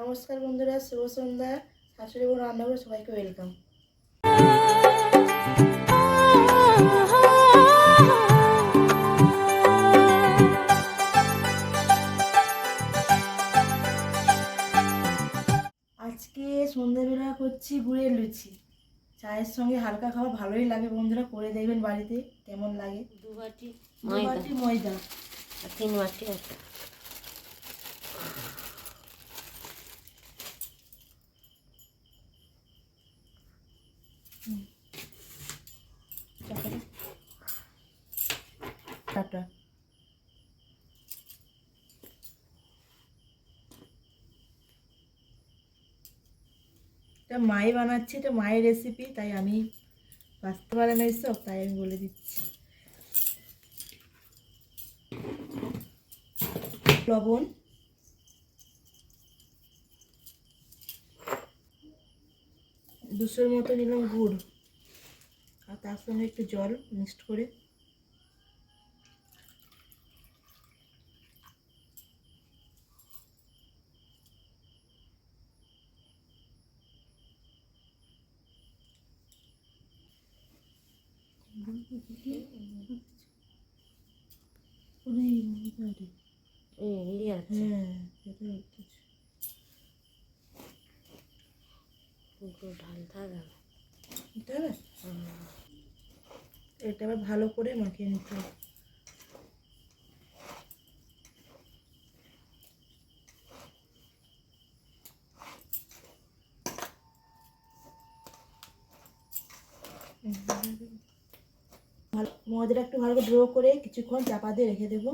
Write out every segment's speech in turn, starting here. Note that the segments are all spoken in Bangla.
নমস্কার বন্ধুরা, শুভ সন্ধ্যা। শাশুড়ি বউ রান্নাঘরে সবাইকে ওয়েলকাম। আজকে সন্ধ্যাবেলা করছি গুড়ের লুচি। চায়ের সঙ্গে হালকা খাওয়া ভালোই লাগে বন্ধুরা, করে দেখবেন বাড়িতে কেমন লাগে। 2 বাটি দু বাটি ময়দা আর 3 বাটি আটা। টাটা। এটা মাই বানাচ্ছে, এটা মায়ের রেসিপি, তাই আমি বাঁচতে পারে না এসব, তাই আমি বলে দিচ্ছি। লবণ, দুশোর মতো নিলাম গুড়, আর তার সঙ্গে একটু জল মিক্সড করে এটা আবার ভালো করে মাখিয়ে নিতে হবে। ময়দাটা একটু ভালো করে ড্র করে কিছুক্ষণ চাপা দিয়ে রেখে দেবো।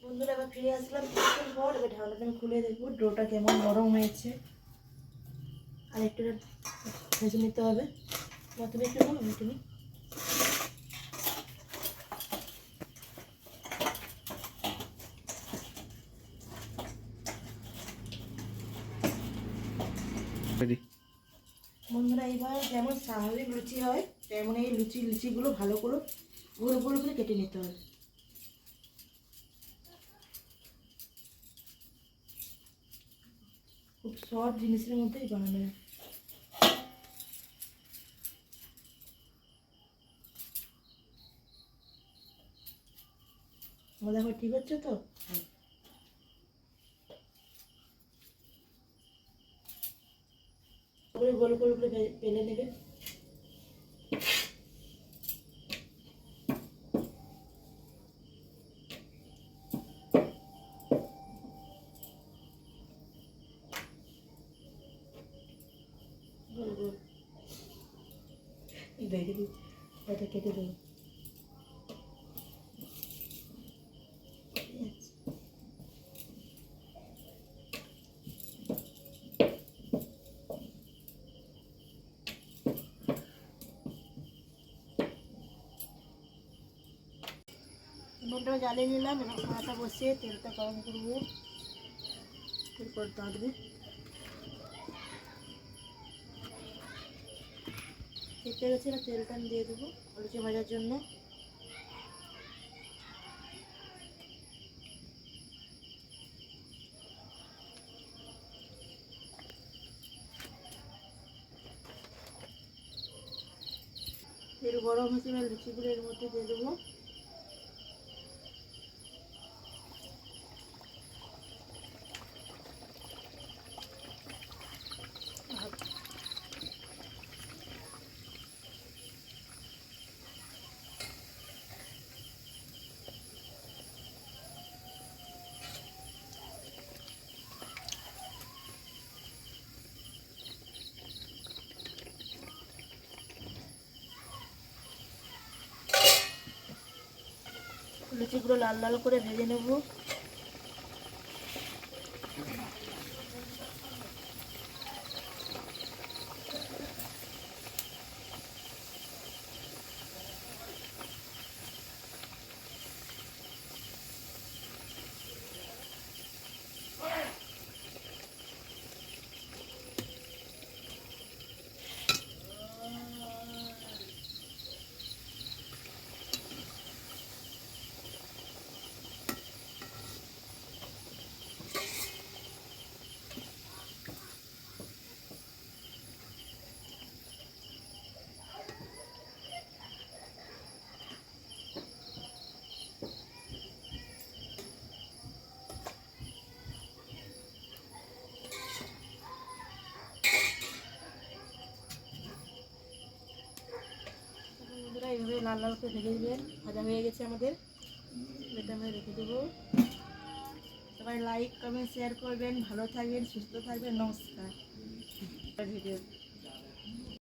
বন্ধুরা এবার ফিরে আসলাম কিছুক্ষণ পর। এবার ঢাকনাটা আমি খুলে দেখবো ডোটা কেমন নরম হয়েছে। আর একটু ভেজে নিতে হবে। প্রথমে একটু নাও, একটু নিই। বন্ধুরা এবার যেমন স্বাভাবিক লুচি হয় তেমন এই লুচিগুলো ভালো করে গোল গোল করে কেটে নিতে হবে। খুব শর্ট জিনিসের মধ্যেই বানানো হয়। দেখো ঠিক হচ্ছে তো? গোল গোল করে পেলে নেবে। গোল গোল দেখে দিই, এটা কেটে দেবো। উনুনটা জ্বালিয়ে নিলাম। এবার কড়াটা বসিয়ে তেলটা গরম করবো। এরপর দাঁড়বে খেতে গেছে না, তেলটা আমি দিয়ে দেবো লুচি ভাজার জন্য। তেল গরম হয়েছে, এবার লুচিগুলো এর মধ্যে দিয়ে দেবো। লুচিগুলো লাল লাল করে ভেজে নেব। লাল লাল করে ভেজে দেবেন। ভাজা হয়ে গেছে আমাদের, এটা আমরা রেখে দেবো। সবাই লাইক কমেন্ট শেয়ার করবেন, ভালো থাকবেন, সুস্থ থাকবেন, নমস্কার। ভিডিও